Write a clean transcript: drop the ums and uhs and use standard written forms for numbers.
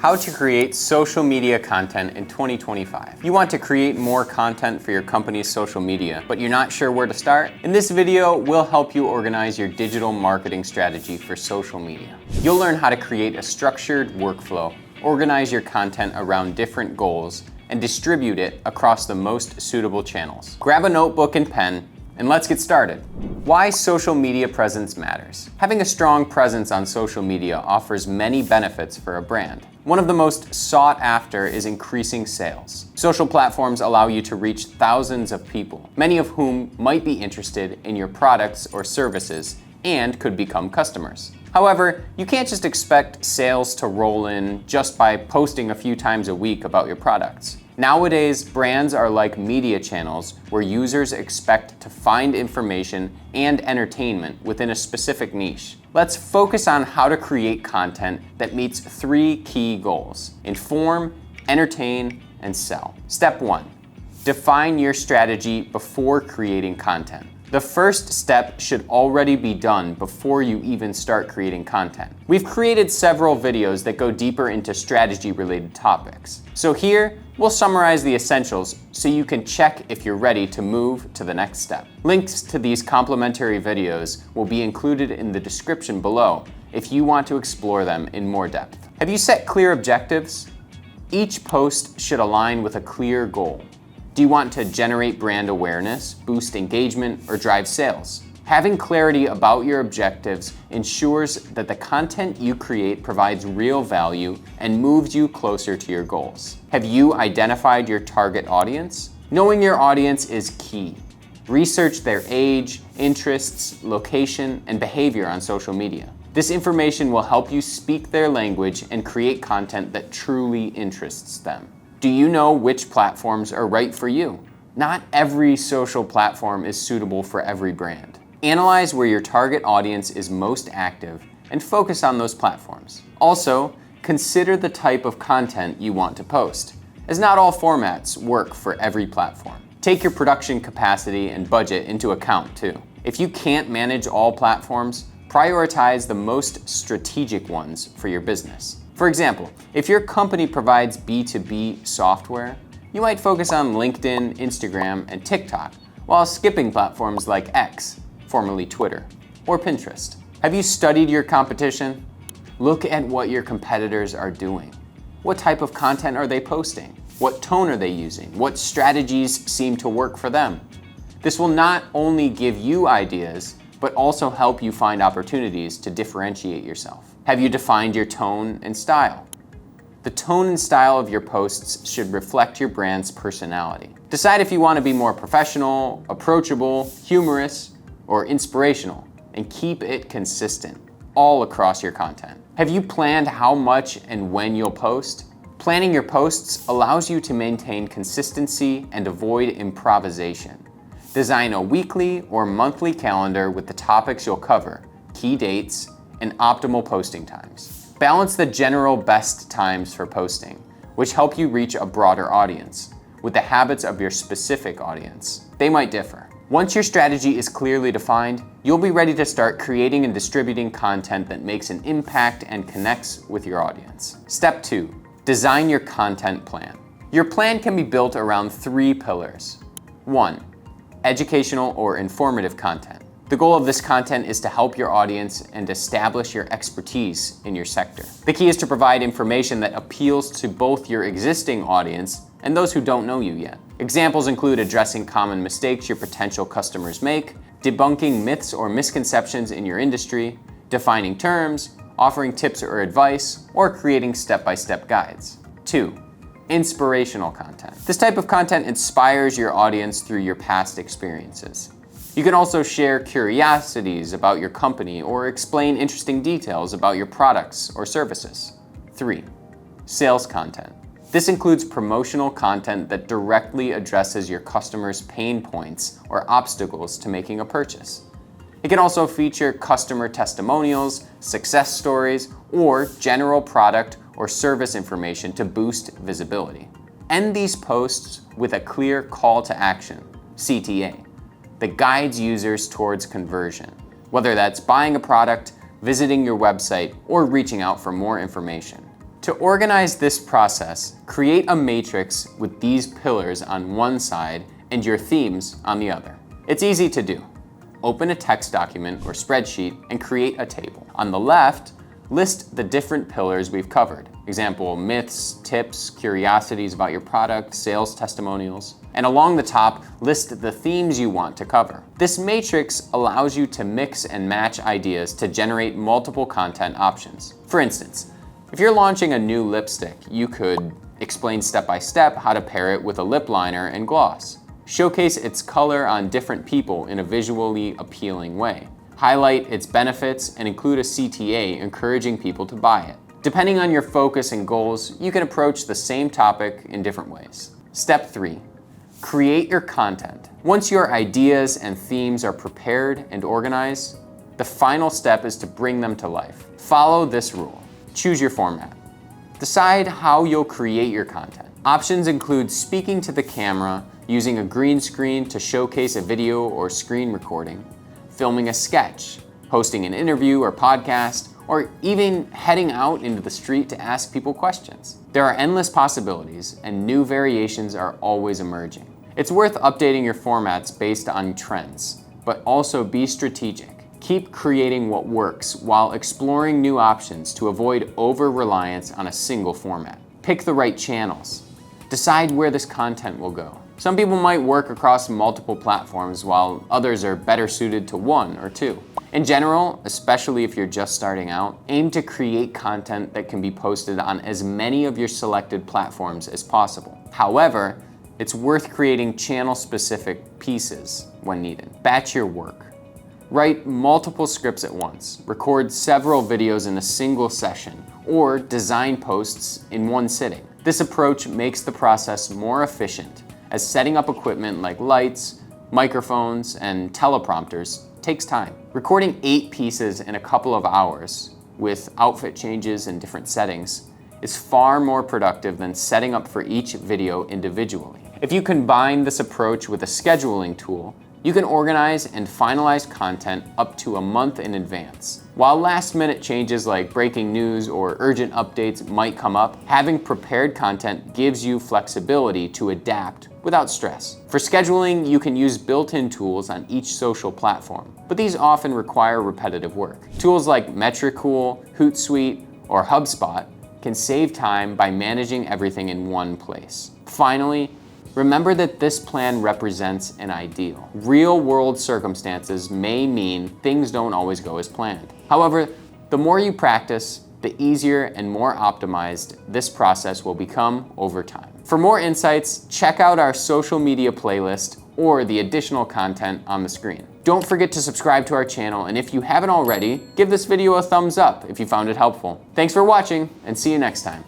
How to create social media content in 2025. You want to create more content for your company's social media, but you're not sure where to start? In this video, we'll help you organize your digital marketing strategy for social media. You'll learn how to create a structured workflow, organize your content around different goals, and distribute it across the most suitable channels. Grab a notebook and pen, and let's get started. Why social media presence matters. Having a strong presence on social media offers many benefits for a brand. One of the most sought after is increasing sales. Social platforms allow you to reach thousands of people, many of whom might be interested in your products or services and could become customers. However, you can't just expect sales to roll in just by posting a few times a week about your products. Nowadays, brands are like media channels where users expect to find information and entertainment within a specific niche. Let's focus on how to create content that meets three key goals: inform, entertain, and sell. Step 1. Define your strategy before creating content. The first step should already be done before you even start creating content. We've created several videos that go deeper into strategy-related topics. So here, we'll summarize the essentials so you can check if you're ready to move to the next step. Links to these complimentary videos will be included in the description below if you want to explore them in more depth. Have you set clear objectives? Each post should align with a clear goal. Do you want to generate brand awareness, boost engagement, or drive sales? Having clarity about your objectives ensures that the content you create provides real value and moves you closer to your goals. Have you identified your target audience? Knowing your audience is key. Research their age, interests, location, and behavior on social media. This information will help you speak their language and create content that truly interests them. Do you know which platforms are right for you? Not every social platform is suitable for every brand. Analyze where your target audience is most active and focus on those platforms. Also, consider the type of content you want to post, as not all formats work for every platform. Take your production capacity and budget into account too. If you can't manage all platforms, prioritize the most strategic ones for your business. For example, if your company provides B2B software, you might focus on LinkedIn, Instagram, and TikTok, while skipping platforms like X, formerly Twitter, or Pinterest. Have you studied your competition? Look at what your competitors are doing. What type of content are they posting? What tone are they using? What strategies seem to work for them? This will not only give you ideas, but also help you find opportunities to differentiate yourself. Have you defined your tone and style? The tone and style of your posts should reflect your brand's personality. Decide if you want to be more professional, approachable, humorous, or inspirational, and keep it consistent all across your content. Have you planned how much and when you'll post? Planning your posts allows you to maintain consistency and avoid improvisation. Design a weekly or monthly calendar with the topics you'll cover, key dates, and optimal posting times. Balance the general best times for posting, which help you reach a broader audience, with the habits of your specific audience. They might differ. Once your strategy is clearly defined, you'll be ready to start creating and distributing content that makes an impact and connects with your audience. Step 2, design your content plan. Your plan can be built around three pillars. 1, educational or informative content. The goal of this content is to help your audience and establish your expertise in your sector. The key is to provide information that appeals to both your existing audience and those who don't know you yet. Examples include addressing common mistakes your potential customers make, debunking myths or misconceptions in your industry, defining terms, offering tips or advice, or creating step-by-step guides. 2, inspirational content. This type of content inspires your audience through your past experiences. You can also share curiosities about your company or explain interesting details about your products or services. 3, sales content. This includes promotional content that directly addresses your customers' pain points or obstacles to making a purchase. It can also feature customer testimonials, success stories, or general product or service information to boost visibility. End these posts with a clear call to action, CTA, that guides users towards conversion, whether that's buying a product, visiting your website, or reaching out for more information. To organize this process, create a matrix with these pillars on one side and your themes on the other. It's easy to do. Open a text document or spreadsheet and create a table. On the left, list the different pillars we've covered. Example, myths, tips, curiosities about your product, sales testimonials. And along the top, list the themes you want to cover. This matrix allows you to mix and match ideas to generate multiple content options. For instance, if you're launching a new lipstick, you could explain step-by-step how to pair it with a lip liner and gloss. Showcase its color on different people in a visually appealing way. Highlight its benefits and include a CTA encouraging people to buy it. Depending on your focus and goals, you can approach the same topic in different ways. Step 3, create your content. Once your ideas and themes are prepared and organized, the final step is to bring them to life. Follow this rule. Choose your format. Decide how you'll create your content. Options include speaking to the camera, using a green screen to showcase a video or screen recording, filming a sketch, hosting an interview or podcast, or even heading out into the street to ask people questions. There are endless possibilities, and new variations are always emerging. It's worth updating your formats based on trends, but also be strategic. Keep creating what works while exploring new options to avoid over-reliance on a single format. Pick the right channels. Decide where this content will go. Some people might work across multiple platforms while others are better suited to one or two. In general, especially if you're just starting out, aim to create content that can be posted on as many of your selected platforms as possible. However, it's worth creating channel-specific pieces when needed. Batch your work. Write multiple scripts at once, record several videos in a single session, or design posts in one sitting. This approach makes the process more efficient, as setting up equipment like lights, microphones, and teleprompters takes time. Recording 8 pieces in a couple of hours, with outfit changes in different settings, is far more productive than setting up for each video individually. If you combine this approach with a scheduling tool, you can organize and finalize content up to a month in advance. While last-minute changes like breaking news or urgent updates might come up, having prepared content gives you flexibility to adapt without stress. For scheduling, you can use built-in tools on each social platform, but these often require repetitive work. Tools like Metricool, Hootsuite, or HubSpot can save time by managing everything in one place. Finally, remember that this plan represents an ideal. Real-world circumstances may mean things don't always go as planned. However, the more you practice, the easier and more optimized this process will become over time. For more insights, check out our social media playlist or the additional content on the screen. Don't forget to subscribe to our channel, and if you haven't already, give this video a thumbs up if you found it helpful. Thanks for watching, and see you next time.